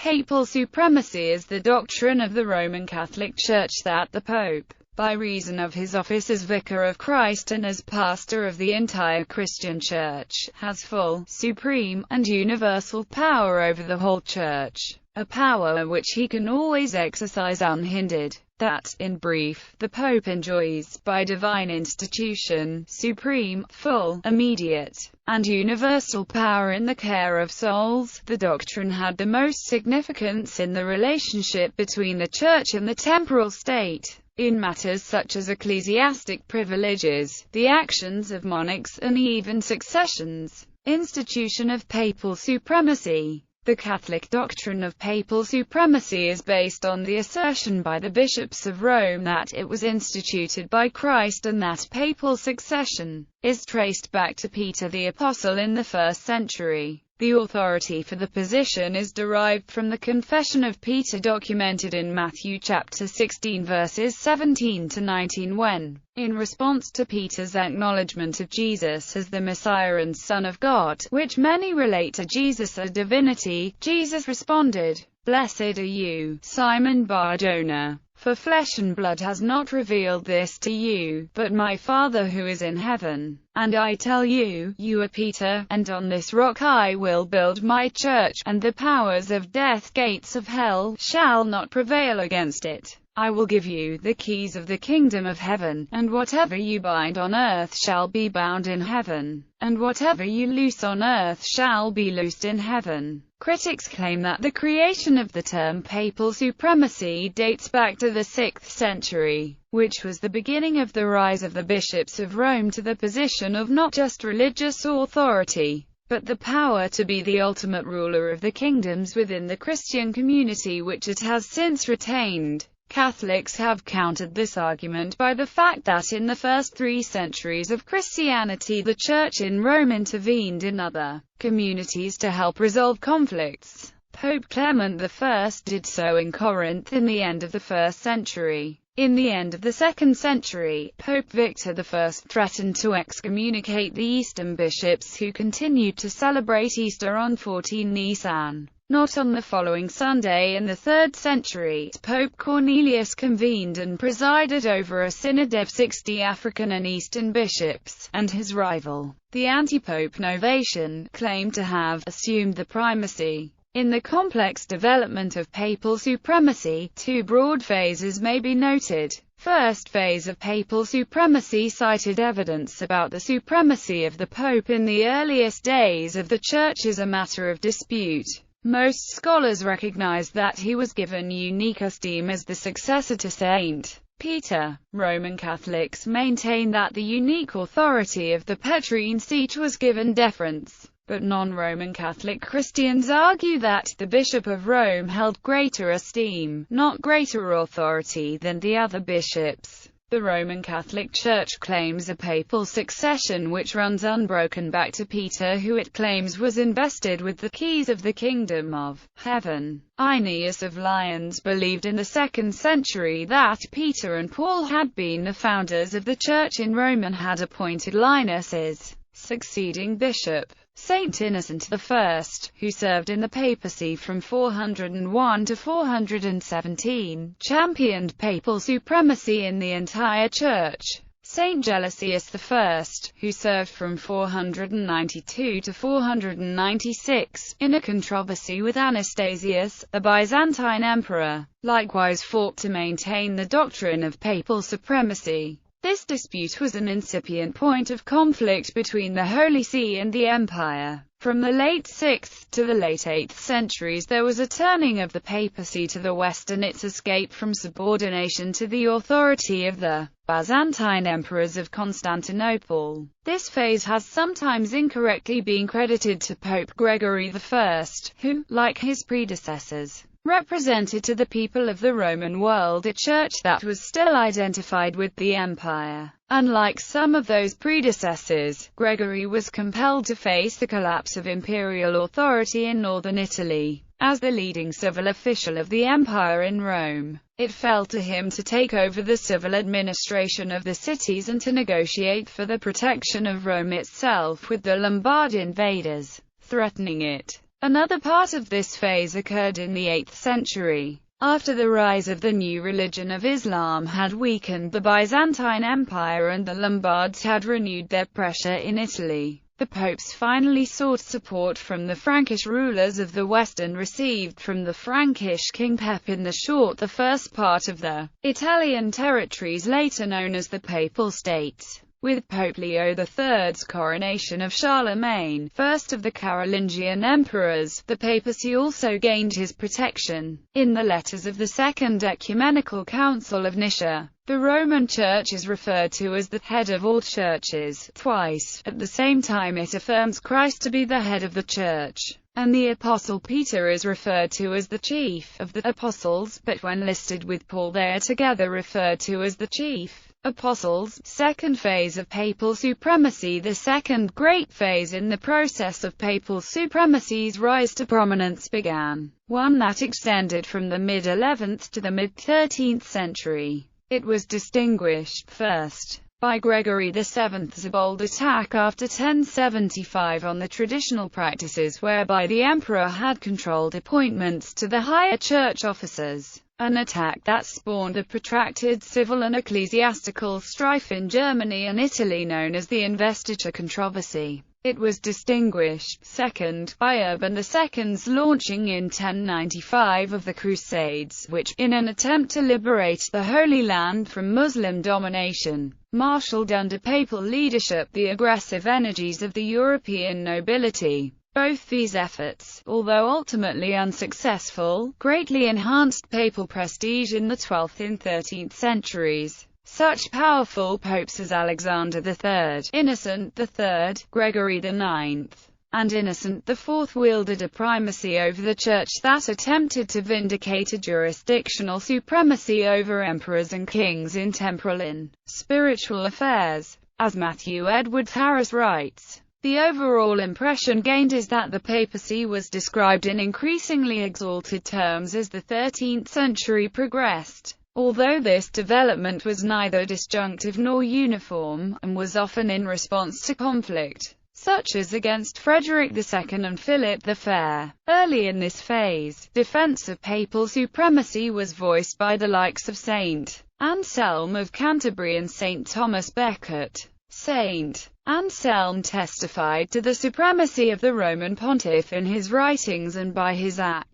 Papal supremacy is the doctrine of the Roman Catholic Church that the Pope, by reason of his office as Vicar of Christ and as pastor of the entire Christian Church, has full, supreme, and universal power over the whole Church, a power which he can always exercise unhindered. That, in brief, the Pope enjoys, by divine institution, supreme, full, immediate, and universal power in the care of souls. The doctrine had the most significance in the relationship between the Church and the temporal state, in matters such as ecclesiastic privileges, the actions of monarchs, and even successions. Institution of papal supremacy. The Catholic doctrine of papal supremacy is based on the assertion by the bishops of Rome that it was instituted by Christ and that papal succession is traced back to Peter the Apostle in the 1st century. The authority for the position is derived from the Confession of Peter documented in Matthew chapter 16 verses 17 to 19 when, in response to Peter's acknowledgement of Jesus as the Messiah and Son of God, which many relate to Jesus' divinity, Jesus responded, "Blessed are you, Simon Bar-Jonah, for flesh and blood has not revealed this to you, but my Father who is in heaven. And I tell you, you are Peter, and on this rock I will build my church, and the powers of death, gates of hell, shall not prevail against it. I will give you the keys of the kingdom of heaven, and whatever you bind on earth shall be bound in heaven, and whatever you loose on earth shall be loosed in heaven." Critics claim that the creation of the term papal supremacy dates back to the 6th century, which was the beginning of the rise of the bishops of Rome to the position of not just religious authority, but the power to be the ultimate ruler of the kingdoms within the Christian community, which it has since retained. Catholics have countered this argument by the fact that in the first 3 centuries of Christianity the Church in Rome intervened in other communities to help resolve conflicts. Pope Clement I did so in Corinth in the end of the 1st century. In the end of the 2nd century, Pope Victor I threatened to excommunicate the Eastern bishops who continued to celebrate Easter on 14 Nisan. Not on the following Sunday in the 3rd century, Pope Cornelius convened and presided over a synod of 60 African and Eastern bishops, and his rival, the anti-pope Novatian, claimed to have assumed the primacy. In the complex development of papal supremacy, 2 broad phases may be noted. First phase of papal supremacy cited evidence about the supremacy of the Pope in the earliest days of the Church as a matter of dispute. Most scholars recognize that he was given unique esteem as the successor to Saint Peter. Roman Catholics maintain that the unique authority of the Petrine seat was given deference, but non-Roman Catholic Christians argue that the Bishop of Rome held greater esteem, not greater authority, than the other bishops. The Roman Catholic Church claims a papal succession which runs unbroken back to Peter, who it claims was invested with the keys of the kingdom of heaven. Irenaeus of Lyons believed in the 2nd century that Peter and Paul had been the founders of the Church in Rome and had appointed Linus as succeeding bishop. Saint Innocent I, who served in the papacy from 401 to 417, championed papal supremacy in the entire Church. Saint Gelasius I, who served from 492 to 496, in a controversy with Anastasius, the Byzantine emperor, likewise fought to maintain the doctrine of papal supremacy. This dispute was an incipient point of conflict between the Holy See and the Empire. From the late 6th to the late 8th centuries there was a turning of the papacy to the west and its escape from subordination to the authority of the Byzantine emperors of Constantinople. This phase has sometimes incorrectly been credited to Pope Gregory I, who, like his predecessors, represented to the people of the Roman world a church that was still identified with the empire. Unlike some of those predecessors, Gregory was compelled to face the collapse of imperial authority in northern Italy. As the leading civil official of the empire in Rome, it fell to him to take over the civil administration of the cities and to negotiate for the protection of Rome itself with the Lombard invaders, threatening it. Another part of this phase occurred in the 8th century. After the rise of the new religion of Islam had weakened the Byzantine Empire and the Lombards had renewed their pressure in Italy, the popes finally sought support from the Frankish rulers of the West and received from the Frankish king Pepin the Short the first part of the Italian territories later known as the Papal States. With Pope Leo III's coronation of Charlemagne, first of the Carolingian emperors, the papacy also gained his protection. In the letters of the Second Ecumenical Council of Nicaea, the Roman Church is referred to as the head of all churches, twice. At the same time it affirms Christ to be the head of the Church, and the Apostle Peter is referred to as the chief of the apostles, but when listed with Paul they are together referred to as the chief apostles. Second phase of papal supremacy. The second great phase in the process of papal supremacy's rise to prominence began, one that extended from the mid-11th to the mid-13th century. It was distinguished, first, by Gregory VII's bold attack after 1075 on the traditional practices whereby the emperor had controlled appointments to the higher church officers, an attack that spawned a protracted civil and ecclesiastical strife in Germany and Italy known as the investiture controversy. It was distinguished, second, by Urban II's launching in 1095 of the Crusades, which, in an attempt to liberate the Holy Land from Muslim domination, marshaled under papal leadership the aggressive energies of the European nobility. Both these efforts, although ultimately unsuccessful, greatly enhanced papal prestige in the 12th and 13th centuries. Such powerful popes as Alexander III, Innocent III, Gregory IX, and Innocent IV wielded a primacy over the Church that attempted to vindicate a jurisdictional supremacy over emperors and kings in temporal and spiritual affairs. As Matthew Edwards Harris writes, the overall impression gained is that the papacy was described in increasingly exalted terms as the 13th century progressed. Although this development was neither disjunctive nor uniform, and was often in response to conflict, such as against Frederick II and Philip the Fair. Early in this phase, defense of papal supremacy was voiced by the likes of Saint Anselm of Canterbury and Saint Thomas Becket. Saint Anselm testified to the supremacy of the Roman pontiff in his writings and by his acts.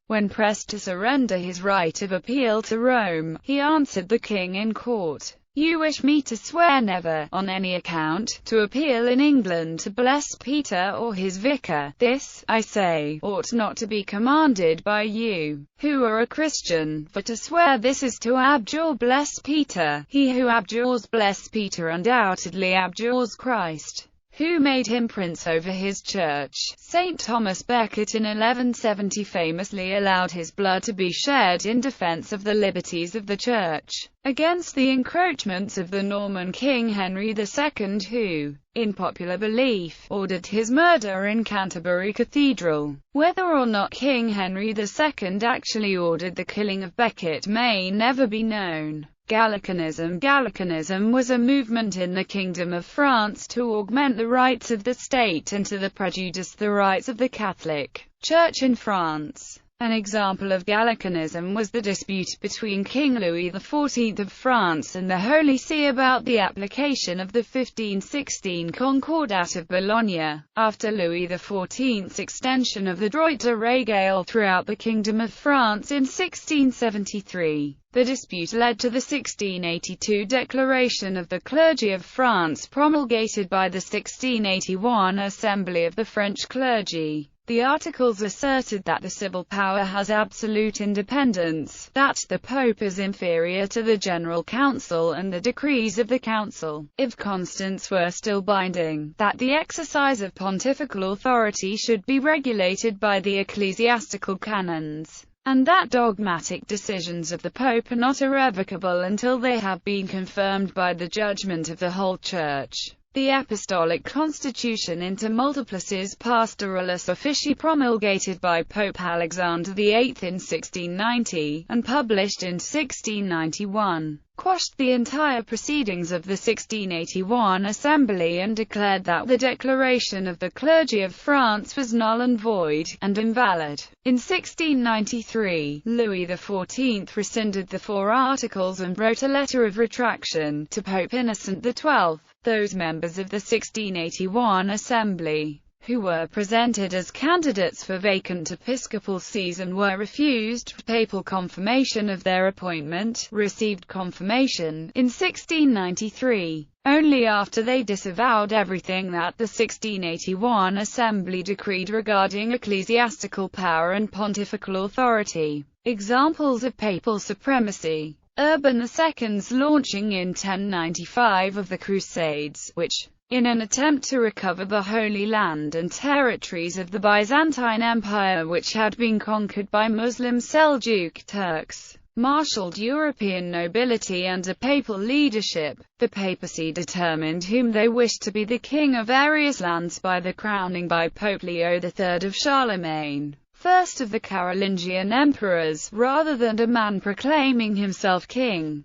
When pressed to surrender his right of appeal to Rome, he answered the king in court, "You wish me to swear never, on any account, to appeal in England to bless Peter or his vicar. This, I say, ought not to be commanded by you, who are a Christian, for to swear this is to abjure bless Peter. He who abjures bless Peter undoubtedly abjures Christ, who made him prince over his church." St. Thomas Becket in 1170 famously allowed his blood to be shed in defense of the liberties of the church, against the encroachments of the Norman king Henry II who, in popular belief, ordered his murder in Canterbury Cathedral. Whether or not King Henry II actually ordered the killing of Becket may never be known. Gallicanism was a movement in the Kingdom of France to augment the rights of the state and to prejudice the rights of the Catholic Church in France. An example of Gallicanism was the dispute between King Louis XIV of France and the Holy See about the application of the 1516 Concordat of Bologna. After Louis XIV's extension of the droit de règle throughout the Kingdom of France in 1673, the dispute led to the 1682 Declaration of the Clergy of France promulgated by the 1681 Assembly of the French Clergy. The articles asserted that the civil power has absolute independence, that the Pope is inferior to the General Council and the decrees of the Council, if constant, were still binding, that the exercise of pontifical authority should be regulated by the ecclesiastical canons, and that dogmatic decisions of the Pope are not irrevocable until they have been confirmed by the judgment of the whole Church. The Apostolic Constitution Inter Multiplices Pastoralis Officii promulgated by Pope Alexander VIII in 1690, and published in 1691, quashed the entire proceedings of the 1681 Assembly and declared that the declaration of the clergy of France was null and void, and invalid. In 1693, Louis XIV rescinded the 4 articles and wrote a letter of retraction to Pope Innocent XII. Those members of the 1681 Assembly who were presented as candidates for vacant episcopal sees and were refused papal confirmation of their appointment, received confirmation in 1693, only after they disavowed everything that the 1681 Assembly decreed regarding ecclesiastical power and pontifical authority. Examples of papal supremacy: Urban II's launching in 1095 of the Crusades, which, in an attempt to recover the Holy Land and territories of the Byzantine Empire which had been conquered by Muslim Seljuk Turks, marshaled European nobility under papal leadership. The papacy determined whom they wished to be the king of various lands by the crowning by Pope Leo III of Charlemagne, first of the Carolingian emperors, rather than a man proclaiming himself king.